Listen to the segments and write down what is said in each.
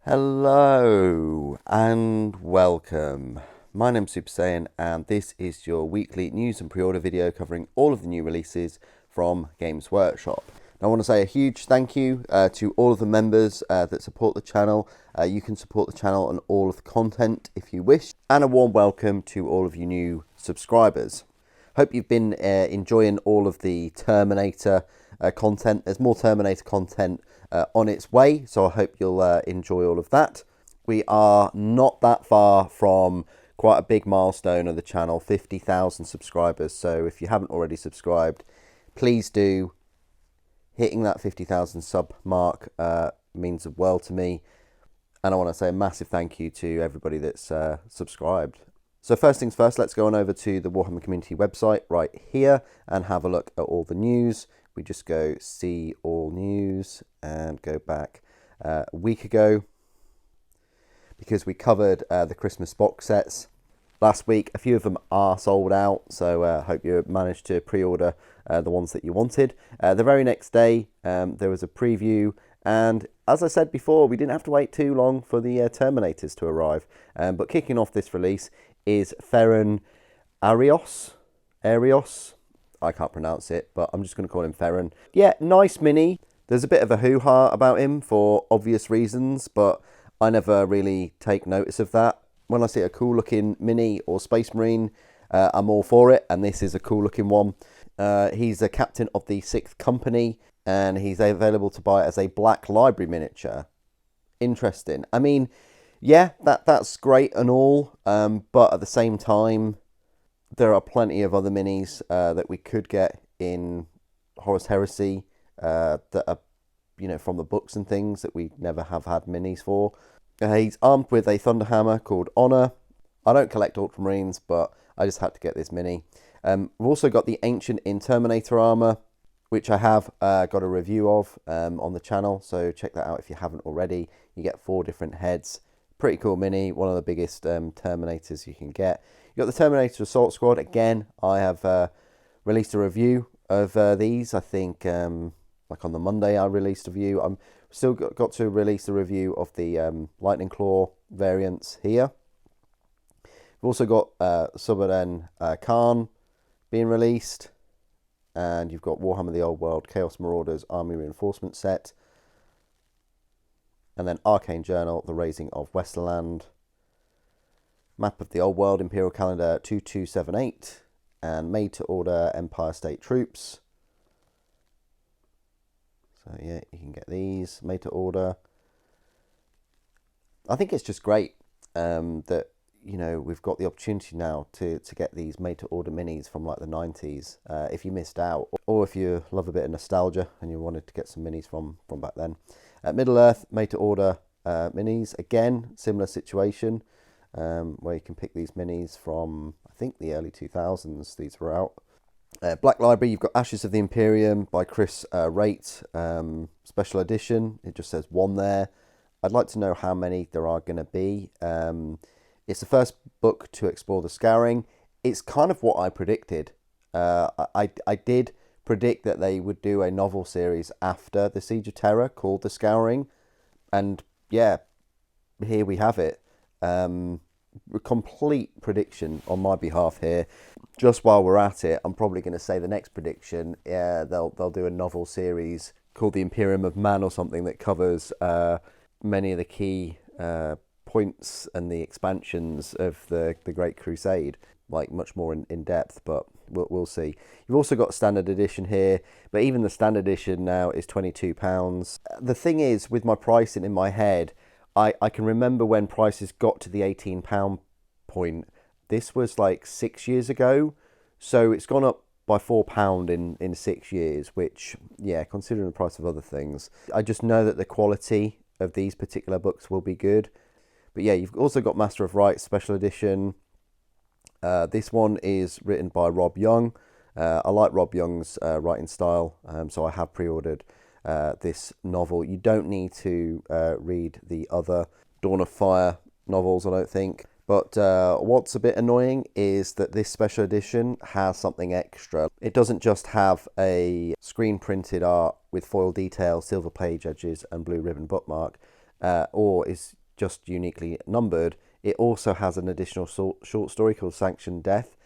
Hello and welcome. My name's Super Saiyan and this is your weekly news and pre-order video covering all of the new releases from Games Workshop. Now, I want to say a huge thank you to all of the members that support the channel. You can support the channel and all of the content if you wish. And a warm welcome to all of you new subscribers. Hope you've been enjoying all of the Terminator content. There's more Terminator content on its way, so I hope you'll enjoy all of that. We are not that far from quite a big milestone of the channel, 50,000 subscribers. So if you haven't already subscribed, please do. Hitting that 50,000 sub mark means the world to me. And I want to say a massive thank you to everybody that's subscribed. So first things first, let's go on over to the Warhammer community website right here and have a look at all the news. We just go see all news and go back a week ago because we covered the Christmas box sets last week. A few of them are sold out, so I hope you managed to pre-order the ones that you wanted. The very next day there was a preview, and as I said before, we didn't have to wait too long for the Terminators to arrive. But kicking off this release is Ferran Arios. I can't pronounce it, but I'm just going to call him Ferran. Yeah, nice mini. There's a bit of a hoo-ha about him for obvious reasons, but I never really take notice of that. When I see a cool looking mini or Space Marine, I'm all for it, and this is a cool looking one. He's a captain of the 6th Company, and he's available to buy as a Black Library miniature. Interesting. I mean, yeah, that's great and all, but at the same time, there are plenty of other minis that we could get in Horus Heresy that are, from the books and things that we never have had minis for. He's armed with a Thunderhammer called Honor. I don't collect Ultramarines, but I just had to get this mini. We've also got the Ancient in Terminator armor, which I have got a review of on the channel, so check that out if you haven't already. You get 4 different heads. Pretty cool mini, one of the biggest Terminators you can get. You got the Terminator Assault Squad. Again, I have released a review of these. I think like on the Monday I released a review. I'm still got to release a review of the Lightning Claw variants here. We've also got Subaden Khan being released. And you've got Warhammer the Old World Chaos Marauders Army Reinforcement Set. And then Arcane Journal, The Raising of Westerland. Map of the Old World Imperial Calendar 2278. And Made to Order Empire State Troops. So yeah, you can get these made to order. I think it's just great that, we've got the opportunity now to get these made to order minis from like the 90s. If you missed out, or if you love a bit of nostalgia and you wanted to get some minis from back then. Middle Earth made to order minis. Again, similar situation where you can pick these minis from, I think, the early 2000s. These were out. Black Library, you've got Ashes of the Imperium by Chris Raitt, special edition. It just says 1 there. I'd like to know how many there are going to be. It's the first book to explore the Scouring. It's kind of what I predicted. I did predict that they would do a novel series after the Siege of Terror called The Scouring. And yeah, here we have it. A complete prediction on my behalf here. Just while we're at it, I'm probably going to say the next prediction. Yeah, they'll do a novel series called The Imperium of Man or something that covers many of the key points and the expansions of the Great Crusade, like much more in depth, but we'll see. You've also got standard edition here, but even the standard edition now is £22. The thing is, with my pricing in my head, I can remember when prices got to the £18 point. This was like 6 years ago, so it's gone up by £4 in 6 years, which, yeah, considering the price of other things, I just know that the quality of these particular books will be good. But yeah, you've also got Master of Rights Special Edition. This one is written by Rob Young. I like Rob Young's writing style, so I have pre-ordered this novel. You don't need to read the other Dawn of Fire novels, I don't think. But what's a bit annoying is that this special edition has something extra. It doesn't just have a screen printed art with foil detail, silver page edges and blue ribbon bookmark. or is just uniquely numbered, it also has an additional short story called Sanctioned Death.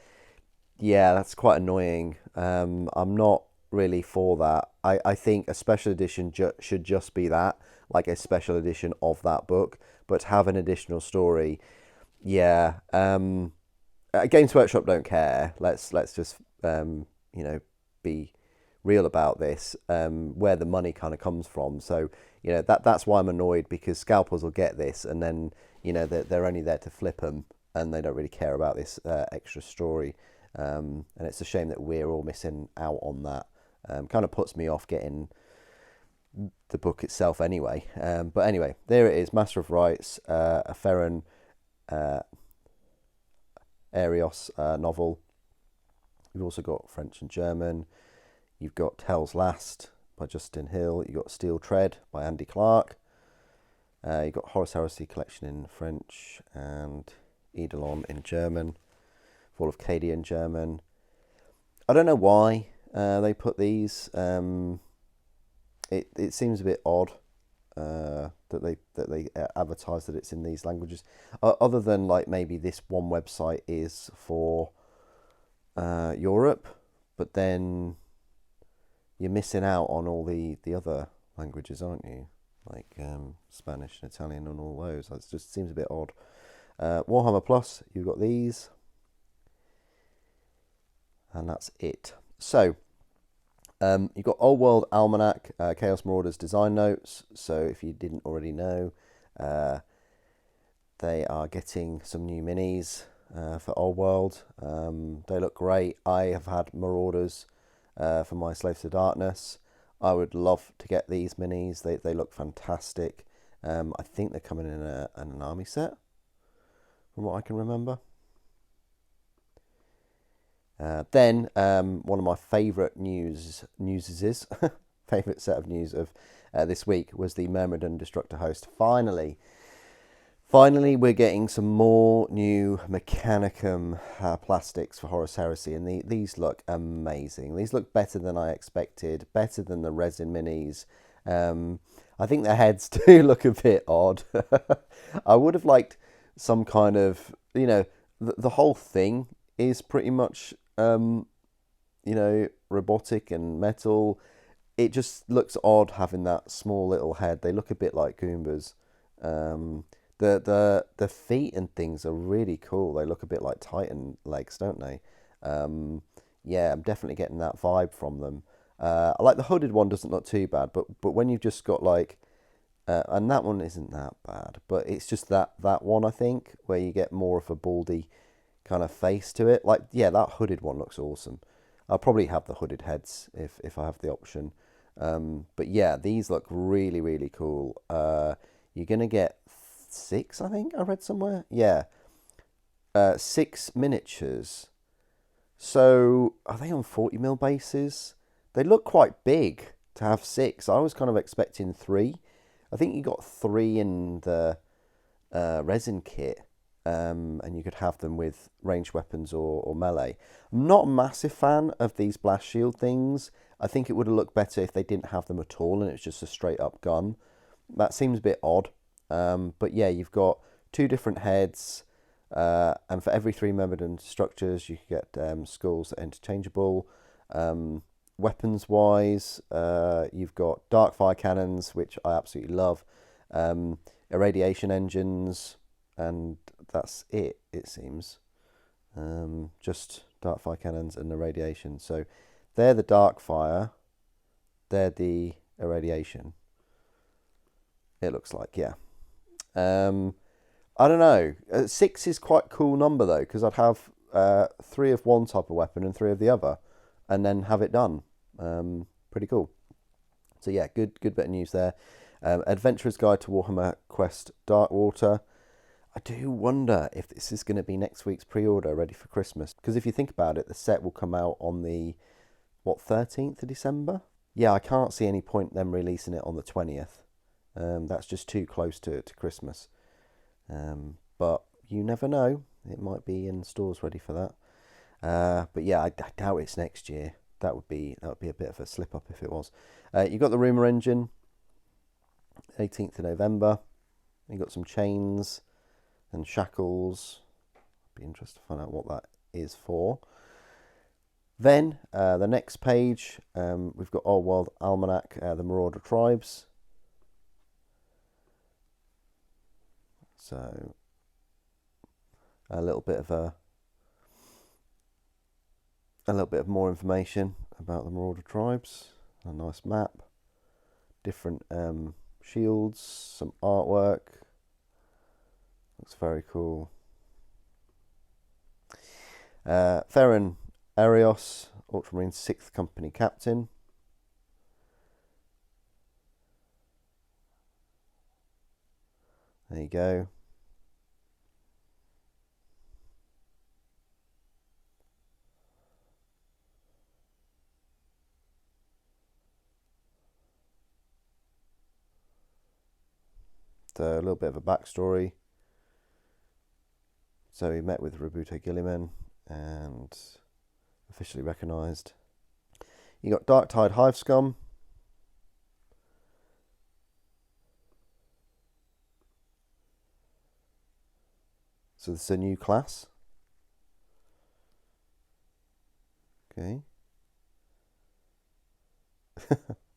Yeah, that's quite annoying. I'm not really for that. I think a special edition should just be that, like a special edition of that book, but to have an additional story, yeah. Games Workshop don't care. Let's just be real about this. Where the money kind of comes from. So that's why I'm annoyed, because scalpers will get this, and then they're only there to flip them, and they don't really care about this extra story. And it's a shame that we're all missing out on that. Kind of puts me off getting the book itself anyway. But anyway, there it is, Master of Rights, a Ferran Arios novel. You've also got French and German. You've got Tell's Last by Justin Hill. You've got Steel Tread by Andy Clark. You've got Horus Heresy collection in French and Eidolon in German. Fall of Cadia in German. I don't know why they put these. It seems a bit odd that they advertise that it's in these languages. Other than like maybe this one website is for Europe, but then you're missing out on all the other languages, aren't you? Like Spanish and Italian and all those. It just seems a bit odd. Warhammer Plus, you've got these. And that's it. So, you've got Old World Almanac, Chaos Marauders design notes. So if you didn't already know, they are getting some new minis for Old World. They look great. I have had Marauders for my Slaves to Darkness. I would love to get these minis. They look fantastic. I think they're coming in an army set, from what I can remember. Then one of my favourite favourite set of news of this week was the Myrmidon Destructor Host. Finally, we're getting some more new Mechanicum plastics for Horus Heresy, and these look amazing. These look better than I expected, better than the resin minis. I think the heads do look a bit odd. I would have liked some kind of, the whole thing is pretty much robotic and metal. It just looks odd having that small little head. They look a bit like Goombas. The feet and things are really cool. They look a bit like Titan legs, don't they? Yeah, I'm definitely getting that vibe from them. I like the hooded one, doesn't look too bad, but when you've just got like, and that one isn't that bad, but it's just that one, I think, where you get more of a baldy kind of face to it. Like, yeah, that hooded one looks awesome. I'll probably have the hooded heads if I have the option. But yeah, these look really, really cool. You're going to get 6, I think I read somewhere. Yeah. 6 miniatures. So are they on 40mm bases? They look quite big to have 6. I was kind of expecting 3. I think you got 3 in the resin kit. And you could have them with ranged weapons or melee. I'm not a massive fan of these blast shield things. I think it would have looked better if they didn't have them at all and it's just a straight up gun. That seems a bit odd. But yeah, you've got 2 different heads. And for every 3 Myrmidon structures, you can get skulls that are interchangeable. Weapons wise, you've got dark fire cannons, which I absolutely love. Irradiation engines. And that's it seems. Just dark fire cannons and irradiation. So they're the dark fire, they're the irradiation. It looks like, yeah. I don't know. 6 is quite a cool number though, because I'd have 3 of one type of weapon and 3 of the other, and then have it done. Pretty cool. So yeah, good bit of news there. Adventurer's Guide to Warhammer Quest Darkwater. I do wonder if this is going to be next week's pre-order ready for Christmas. Because if you think about it, the set will come out on the, 13th of December? Yeah, I can't see any point them releasing it on the 20th. That's just too close to Christmas. But you never know. It might be in stores ready for that. But yeah, I doubt it's next year. That would be a bit of a slip up if it was. You got the Rumour Engine, 18th of November. You've got some chains and shackles. Be interested to find out what that is for. Then the next page, we've got Old World Almanac, the Marauder tribes. So a little bit of more information about the Marauder tribes. A nice map, different shields, some artwork. Looks very cool. Theron Arios, Ultramarine 6th Company Captain. There you go. So a little bit of a backstory. So he met with Robuto Gilliman and officially recognised. You got Dark Tide Hive Scum. So this is a new class. Okay.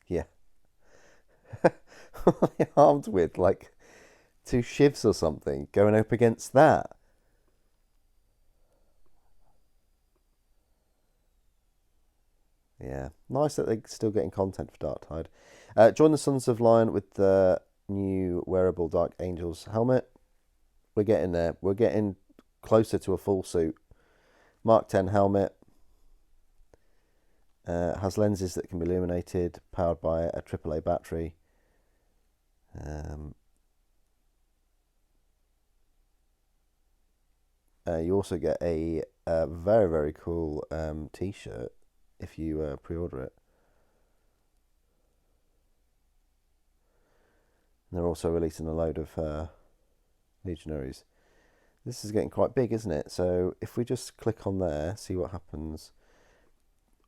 Yeah. What are they armed with? Like 2 shivs or something, going up against that. Yeah, nice that they're still getting content for Dark Tide. Join the Sons of Lion with the new wearable Dark Angels helmet. We're getting there. We're getting closer to a full suit. Mark 10 helmet. Has lenses that can be illuminated, powered by a AAA battery. You also get a very, very cool t-shirt if you pre-order it. And they're also releasing a load of Legionaries. This is getting quite big, isn't it? So if we just click on there, see what happens.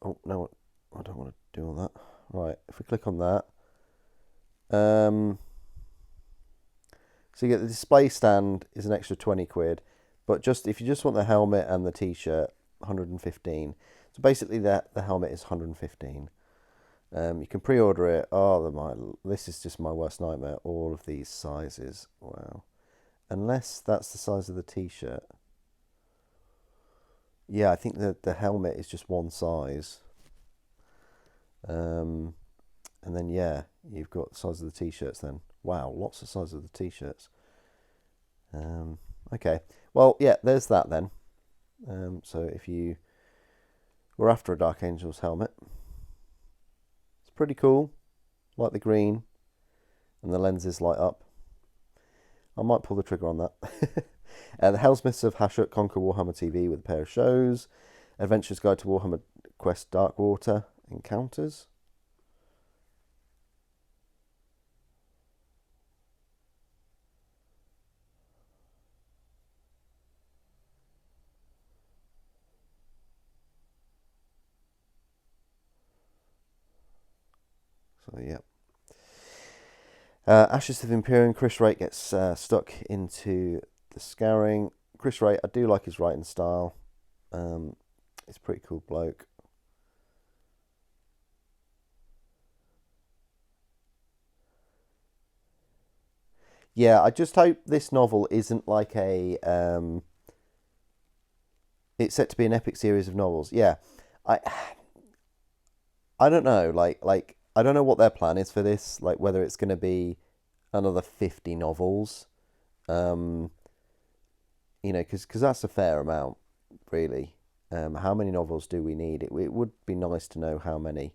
Oh, no, I don't want to do all that. Right, if we click on that. So you get the display stand is an extra 20 quid. But just if you just want the helmet and the t-shirt, 115. So basically the helmet is 115. You can pre-order it. Oh, this is just my worst nightmare. All of these sizes. Wow. Unless that's the size of the t-shirt. Yeah, I think the helmet is just one size. And then, yeah, you've got the size of the t-shirts then. Wow, lots of sizes of the t-shirts. Okay, well, yeah, there's that then. So if you were after a Dark Angels helmet, it's pretty cool. Like the green, and the lenses light up. I might pull the trigger on that. The Hellsmiths of Hashut conquer Warhammer TV with a pair of shows. Adventurer's Guide to Warhammer Quest Darkwater encounters. So, yeah. Ashes of Imperium. Chris Wright gets stuck into the scouring. Chris Wright, I do like his writing style. He's a pretty cool bloke. Yeah, I just hope this novel isn't like a... it's set to be an epic series of novels. Yeah, I don't know. Like I don't know what their plan is for this. Like whether it's going to be another 50 novels. Because that's a fair amount, really. How many novels do we need? It would be nice to know how many.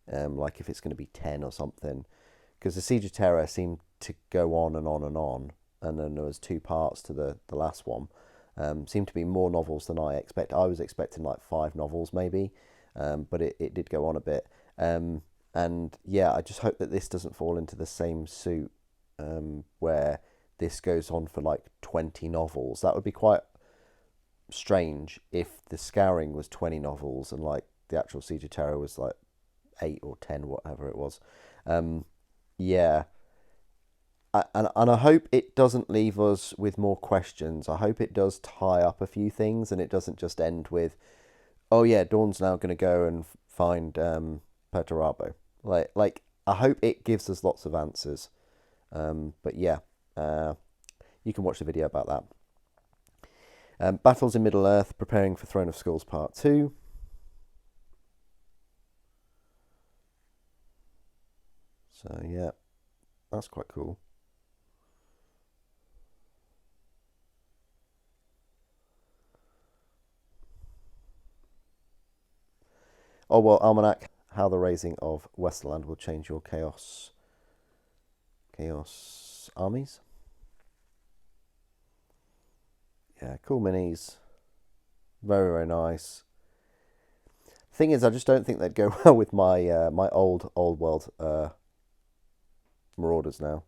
Like if it's going to be 10 or something. Because the Siege of Terror seemed to go on and on and on. And then there was 2 parts to the last one. Seemed to be more novels than I expect. I was expecting like 5 novels maybe. But it did go on a bit. And yeah, I just hope that this doesn't fall into the same suit where this goes on for like 20 novels. That would be quite strange if the Scouring was 20 novels and like the actual Siege of Terror was like 8 or 10, whatever it was. Yeah. And I hope it doesn't leave us with more questions. I hope it does tie up a few things and it doesn't just end with, oh yeah, Dawn's now going to go and find Perturabo. I hope it gives us lots of answers. But yeah, you can watch the video about that. Battles in Middle Earth, preparing for Throne of Skulls Part 2. So yeah, that's quite cool. Oh well, Almanac, how the raising of Westerland will change your chaos armies. Yeah, cool minis. Very, very nice. Thing is, I just don't think they'd go well with my my old world Marauders now.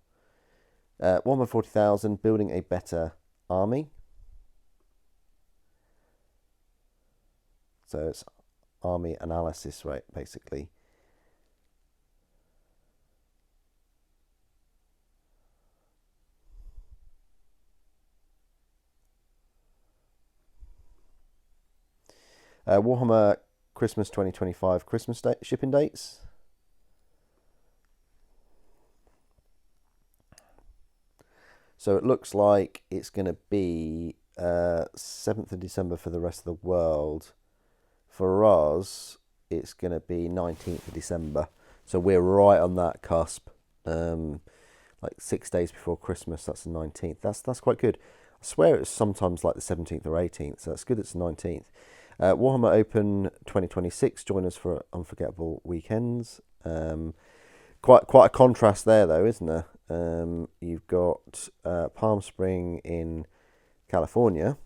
140,000, building a better army. So it's army analysis, right, basically. Warhammer Christmas 2025 Christmas shipping dates. So it looks like it's going to be 7th of December for the rest of the world. For us, it's going to be 19th of December. So we're right on that cusp. Like 6 days before Christmas, that's the 19th. That's quite good. I swear it's sometimes like the 17th or 18th, so that's good it's the 19th. Warhammer Open 2026, join us for unforgettable weekends. Quite a contrast there though, isn't there? You've got Palm Spring in California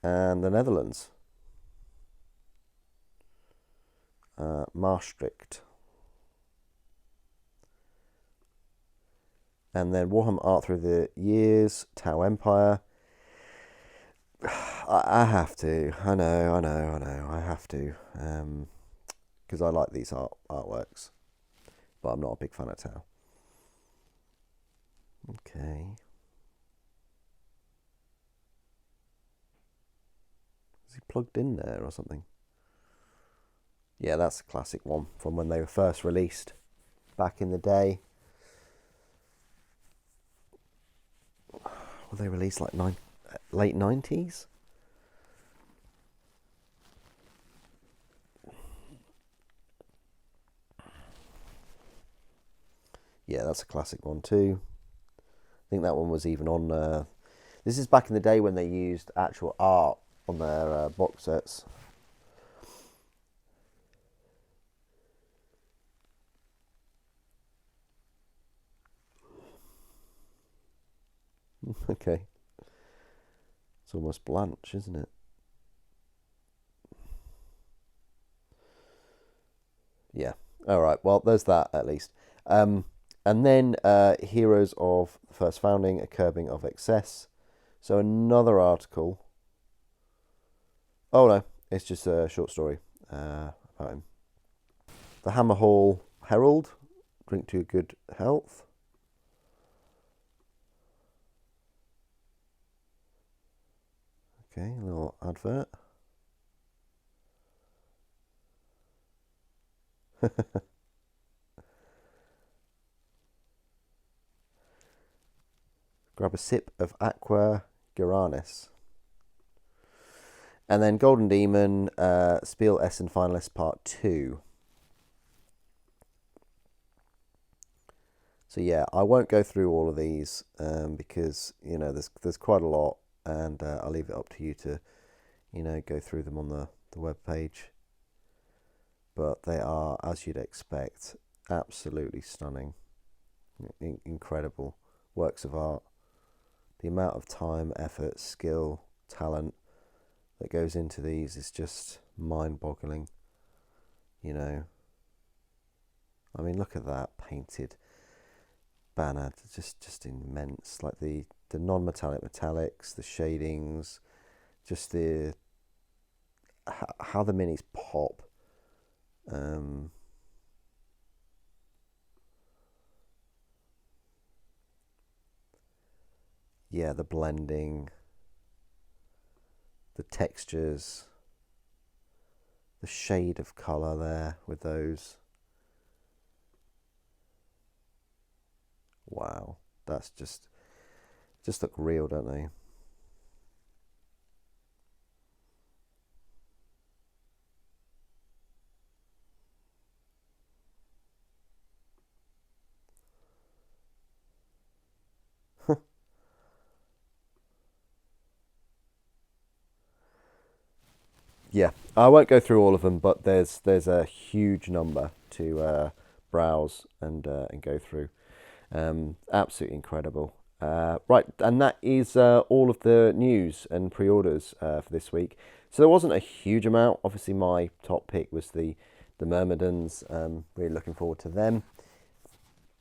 and the Netherlands. Maastricht. And then Warhammer Art Through the Years, Tau Empire. I have to. I know. I have to. Because I like these artworks. But I'm not a big fan of Tau. Okay. Is he plugged in there or something? Yeah, that's a classic one from when they were first released back in the day. Were they released like late 90s? Yeah, that's a classic one too. I think that one was even on... this is back in the day when they used actual art on their box sets. Okay. It's almost Blanche, isn't it? Yeah. All right. Well, there's that at least. And then Heroes of the First Founding, a Curbing of Excess. So another article. Oh no, it's just a short story about him. The Hammer Hall Herald, drink to good health. Okay, a little advert. Grab a sip of Aqua Guranis. And then Golden Demon, Spiel Essen Finalist Part 2. So yeah, I won't go through all of these because, you know, there's quite a lot, and I'll leave it up to you to, you know, go through them on the web page. But they are, as you'd expect, absolutely stunning. Incredible works of art. The amount of time, effort, skill, talent that goes into these is just mind-boggling. You know, I mean, look at that painted banner, just immense. Like the non-metallic metallics, the shadings, just the how the minis pop. yeah, the blending, the textures, the shade of colour there with those. Wow, that's just look real, don't they? Yeah, I won't go through all of them, but there's a huge number to browse and go through. Absolutely incredible. Right, and that is all of the news and pre-orders for this week. So there wasn't a huge amount. Obviously, my top pick was the Myrmidons. Really looking forward to them.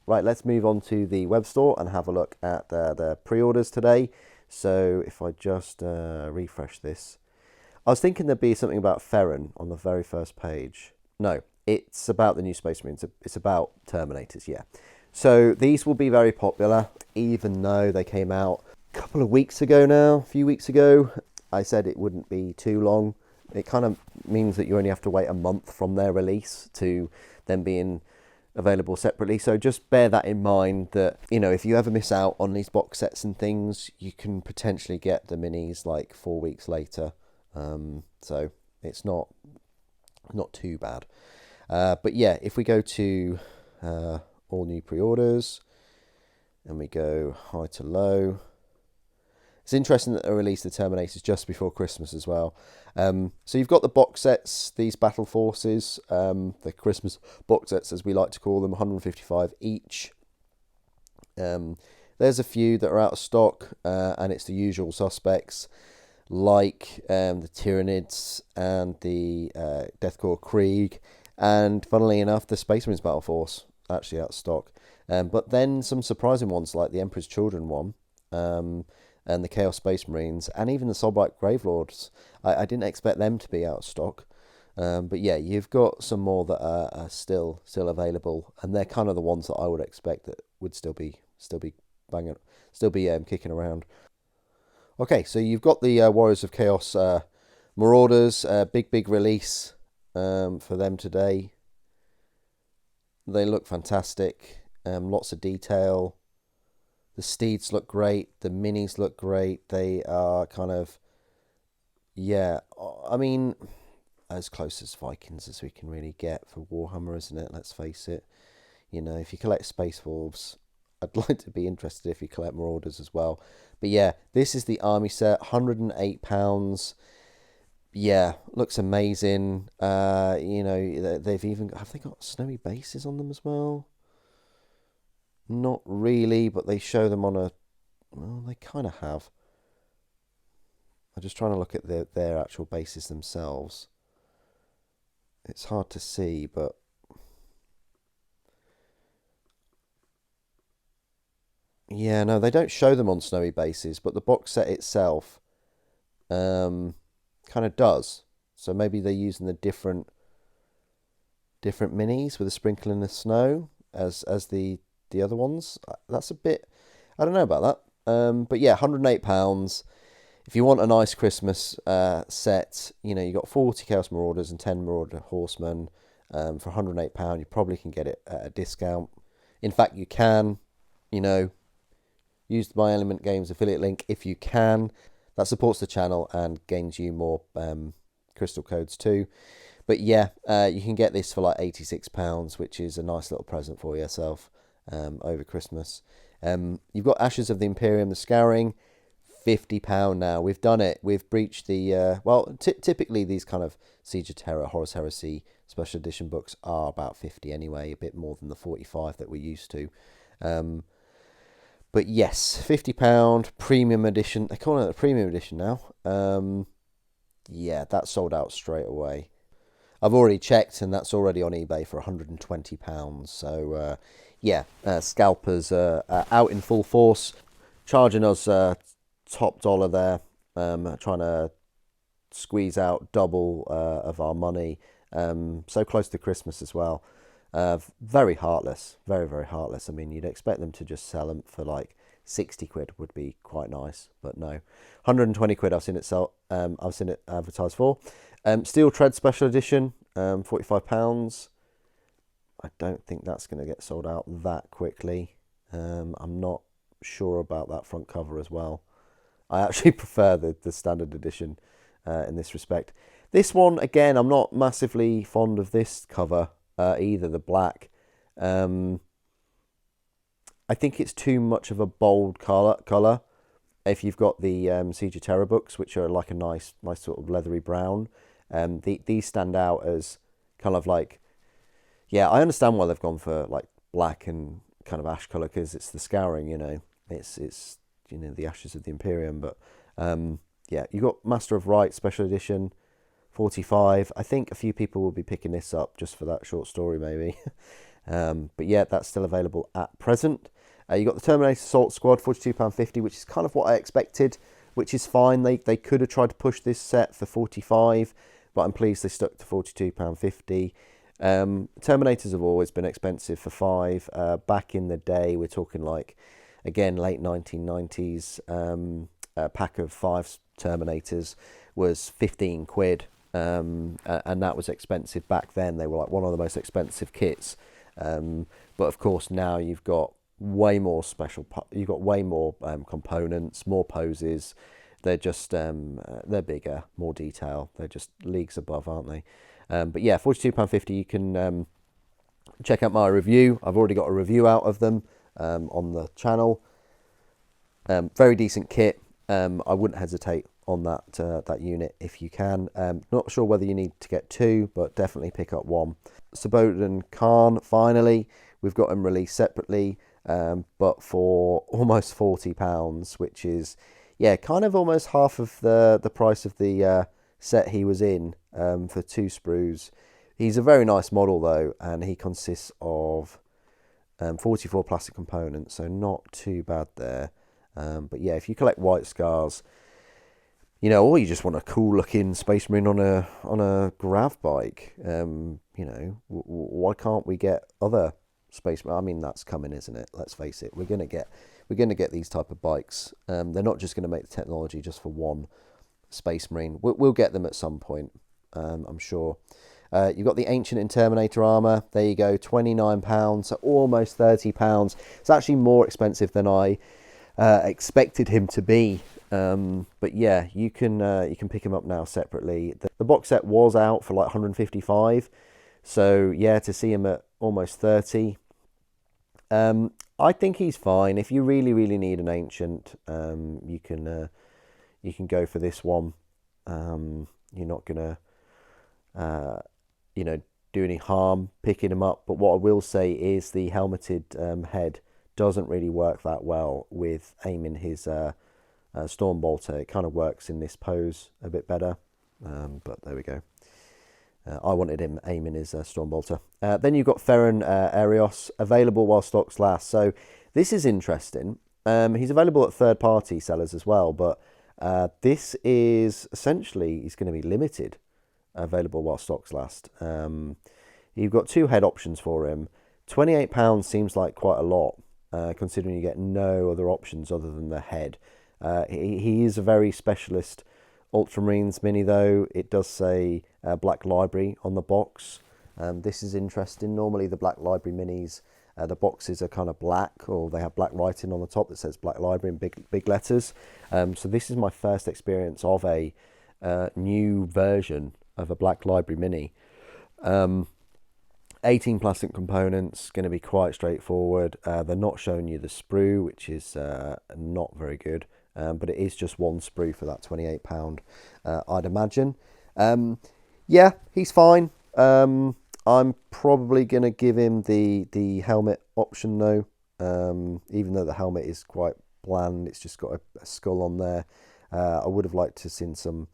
Right, let's move on to the web store and have a look at the pre-orders today. So if I just refresh this. I was thinking there'd be something about Ferren on the very first page. No, it's about the new Space Marines. It's about Terminators, yeah. So these will be very popular, even though they came out a couple of weeks ago now, a few weeks ago. I said it wouldn't be too long. It kind of means that you only have to wait a month from their release to them being available separately. So just bear that in mind that, you know, if you ever miss out on these box sets and things, you can potentially get the minis like 4 weeks later. So it's not too bad. But yeah, if we go to all new pre-orders and we go high to low, it's interesting that they released the Terminators just before Christmas as well. So you've got the box sets, these Battle Forces, the Christmas box sets as we like to call them, 155 each. There's a few that are out of stock, and it's the usual suspects, like the Tyranids and the Deathcore Krieg, and funnily enough, the Space Marines Battle Force, actually out of stock. But then some surprising ones like the Emperor's Children one, and the Chaos Space Marines, and even the Soulblight Gravelords. I didn't expect them to be out of stock. But yeah, you've got some more that are still available, and they're kind of the ones that I would expect that would still be banging, kicking around. Okay, so you've got the Warriors of Chaos Marauders, big release for them today. They look fantastic, lots of detail. The steeds look great, the minis look great. They are kind of, yeah, I mean, as close as Vikings as we can really get for Warhammer, isn't it? Let's face it. You know, if you collect Space Wolves, I'd like to be interested if you collect Marauders as well. But yeah, this is the army set, £108. Yeah, looks amazing. You know, they've even have they got snowy bases on them as well? Not really, but they show them on a. Well, they kind of have. I'm just trying to look at their actual bases themselves. It's hard to see, but yeah, no, they don't show them on snowy bases, but the box set itself kind of does. So maybe they're using the different minis with a sprinkling of snow as the other ones. That's a bit, I don't know about that. But yeah, £108. If you want a nice Christmas set, you know, you got 40 Chaos Marauders and 10 Marauder Horsemen for £108. You probably can get it at a discount. In fact, you can, you know, use the My Element Games affiliate link if you can. That supports the channel and gains you more crystal codes too. But yeah, you can get this for like £86, which is a nice little present for yourself over Christmas. You've got Ashes of the Imperium, the Scouring, £50 now. We've done it. We've breached the typically these kind of Siege of Terror, Horus Heresy special edition books are about 50 anyway, a bit more than the 45 that we're used to. But yes, £50 premium edition. They're calling it a premium edition now. Yeah, that sold out straight away. I've already checked, and that's already on eBay for £120. So yeah, scalpers out in full force, charging us top dollar there, trying to squeeze out double of our money. So close to Christmas as well. Very heartless, very, very heartless. I mean, you'd expect them to just sell them for like 60 quid would be quite nice, but no. 120 quid I've seen it sell. I've seen it advertised for. Steel Tread Special Edition, £45. I don't think that's going to get sold out that quickly. I'm not sure about that front cover as well. I actually prefer the standard edition in this respect. This one, again, I'm not massively fond of this cover either, the black. I think it's too much of a bold colour. If you've got the Siege of Terror books, which are like a nice sort of leathery brown, these stand out as kind of like, yeah, I understand why they've gone for like black and kind of ash colour, because it's the scouring, you know, it's you know, the ashes of the Imperium. But yeah, you got Master of Right Special Edition, 45. I think a few people will be picking this up just for that short story, maybe. But yeah, that's still available at present. You got the Terminator Assault Squad, £42.50, which is kind of what I expected, which is fine. They could have tried to push this set for 45, but I'm pleased they stuck to £42.50. Terminators have always been expensive for £5. Back in the day, we're talking like, again, late 1990s, a pack of 5 Terminators was 15 quid. And that was expensive back then. They were like one of the most expensive kits. But of course now you've got way more you've got way more components, more poses. They're just they're bigger, more detail. They're just leagues above, aren't they? But yeah, £42.50. You can check out my review. I've already got a review out of them on the channel. Very decent kit. I wouldn't hesitate on that unit if you can. Not sure whether you need to get 2, but definitely pick up 1. Sabodan Khan, finally, we've got him released separately, but for almost £40, which is, yeah, kind of almost half of the price of the set he was in, for 2 sprues. He's a very nice model though, and he consists of 44 plastic components, so not too bad there. But yeah, if you collect white scars, you know, or you just want a cool looking Space Marine on a grav bike, you know, why can't we get other Space? I mean, that's coming, isn't it? Let's face it, we're gonna get these type of bikes. They're not just gonna make the technology just for one Space Marine. We'll get them at some point, I'm sure. You've got the Ancient in Terminator armor. There you go, £29, so almost £30. It's actually more expensive than I expected him to be. But yeah, you can pick him up now separately. The box set was out for like 155, so yeah, to see him at almost 30, I think he's fine. If you really need an Ancient, you can go for this one. You're not gonna you know, do any harm picking him up. But what I will say is the helmeted head doesn't really work that well with aiming his Stormbolter. It kind of works in this pose a bit better, but there we go. I wanted him aiming his Stormbolter. Then you've got Ferran Arios, available while stocks last. So this is interesting. He's available at third-party sellers as well, but this is essentially, he's going to be limited, available while stocks last. You've got 2 head options for him. £28 seems like quite a lot, considering you get no other options other than the head. He is a very specialist Ultramarines mini though. It does say Black Library on the box. This is interesting. Normally the Black Library minis, the boxes are kind of black, or they have black writing on the top that says Black Library in big letters. So this is my first experience of a new version of a Black Library mini. 18 plastic components, going to be quite straightforward. They're not showing you the sprue, which is not very good, but it is just 1 sprue for that £28, I'd imagine. Yeah, he's fine. I'm probably going to give him the helmet option though, even though the helmet is quite bland. It's just got a skull on there. I would have liked to have seen some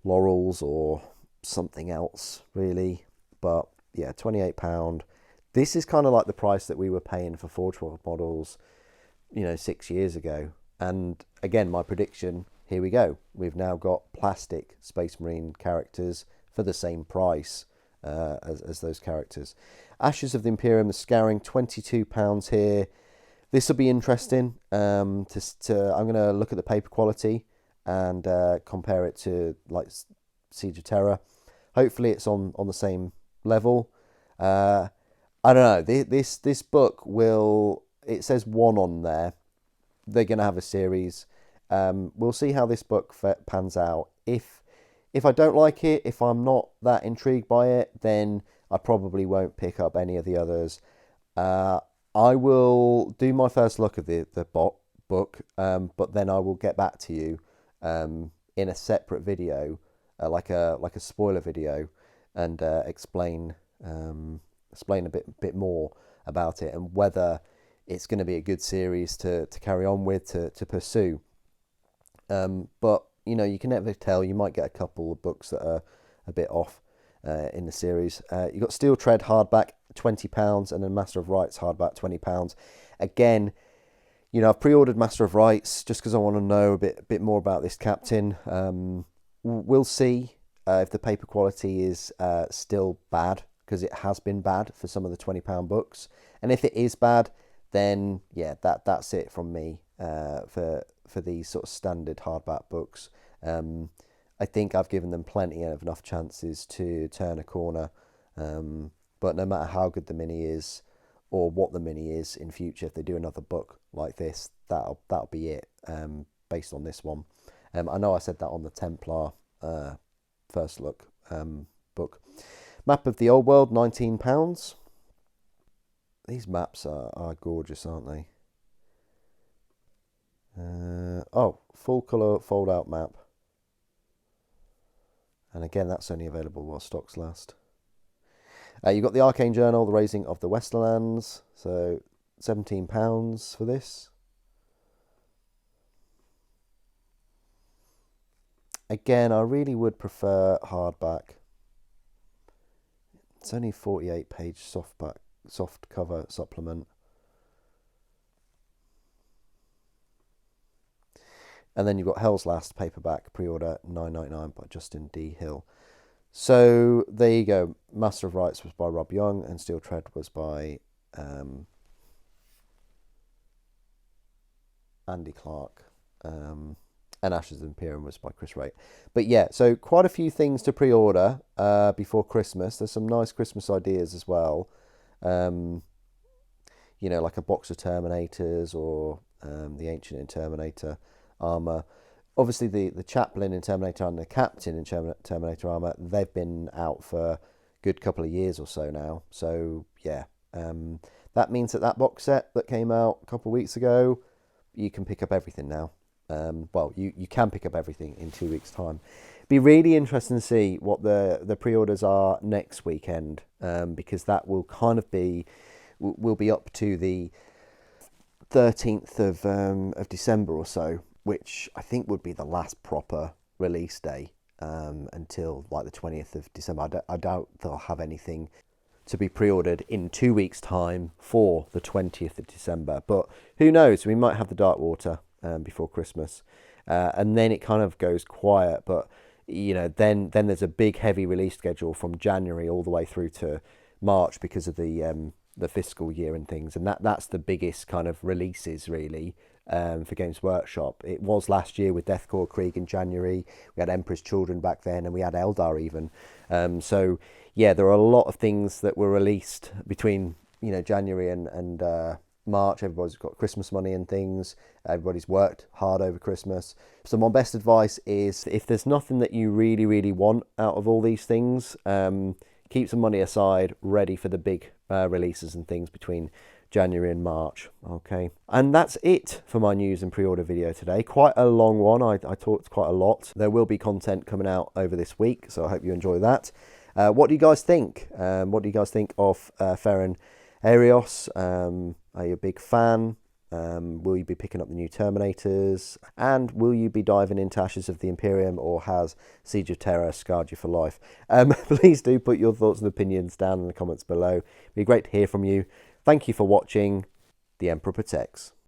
laurels or something else really, but yeah, £28. This is kind of like the price that we were paying for Forge World models, you know, 6 years ago. And again, my prediction, here we go. We've now got plastic Space Marine characters for the same price. as those characters. Ashes of the Imperium, the Scouring, £22 here. This will be interesting. I'm going to look at the paper quality and compare it to like Siege of Terror. Hopefully it's on the same level. I don't know. This book will. It says 1 on there. They're going to have a series. We'll see how this book pans out. If I don't like it, if I'm not that intrigued by it, then I probably won't pick up any of the others. I will do my first look at the book, but then I will get back to you in a separate video, like a spoiler video, and explain a bit more about it and whether it's going to be a good series to carry on with, to pursue. But you know, you can never tell. You might get a couple of books that are a bit off in the series. You've got Steel Tread hardback, £20, and then Master of Rights hardback, £20. Again, you know, I've pre-ordered Master of Rights just because I want to know a bit more about this captain. We'll see if the paper quality is still bad, because it has been bad for some of the £20 books. And if it is bad, then yeah, that's it from me for these sort of standard hardback books. I think I've given them plenty of enough chances to turn a corner. But no matter how good the mini is, or what the mini is in future, if they do another book like this, that'll be it. Based on this one, I know I said that on the Templar first look book. Map of the Old World, £19. These maps are gorgeous, aren't they? Full colour fold out map. And again, that's only available while stocks last. You've got the Arcane Journal, The Raising of the Westerlands. So £17 for this. Again, I really would prefer hardback. It's only 48-page soft cover supplement. And then you've got Hell's Last paperback pre-order, $9.99 by Justin D. Hill. So there you go. Master of Rights was by Rob Young, and Steel Tread was by Andy Clark. And Ashes of the Imperium was by Chris Wright. But yeah, so quite a few things to pre-order before Christmas. There's some nice Christmas ideas as well. You know, like a box of Terminators, or the Ancient in Terminator armor. Obviously, the chaplain in Terminator and the captain in Terminator armor, they've been out for a good couple of years or so now. So yeah, that means that box set that came out a couple of weeks ago, you can pick up everything now. Well, you can pick up everything in 2 weeks' time. Be really interesting to see what the pre-orders are next weekend, because that will kind of will be up to the 13th of December or so, which I think would be the last proper release day until like the 20th of December. I doubt they'll have anything to be pre-ordered in 2 weeks' time for the 20th of December. But who knows? We might have the Darkwater before Christmas, and then it kind of goes quiet. But you know, then there's a big heavy release schedule from January all the way through to March because of the fiscal year and things, and that's the biggest kind of releases really for Games Workshop. It was last year with Deathcore Krieg in January. We had Emperor's Children back then, and we had Eldar even. So yeah, there are a lot of things that were released between January and March. Everybody's got Christmas money and things. Everybody's worked hard over Christmas. So my best advice is, if there's nothing that you really, really want out of all these things, keep some money aside, ready for the big releases and things between January and March. Okay, and that's it for my news and pre-order video today. Quite a long one. I talked quite a lot. There will be content coming out over this week, so I hope you enjoy that. What do you guys think? What do you guys think of Ferren Arios? Are you a big fan? Will you be picking up the new Terminators? And will you be diving into Ashes of the Imperium, or has Siege of Terror scarred you for life? Please do put your thoughts and opinions down in the comments below. It'd be great to hear from you. Thank you for watching. The Emperor Protects.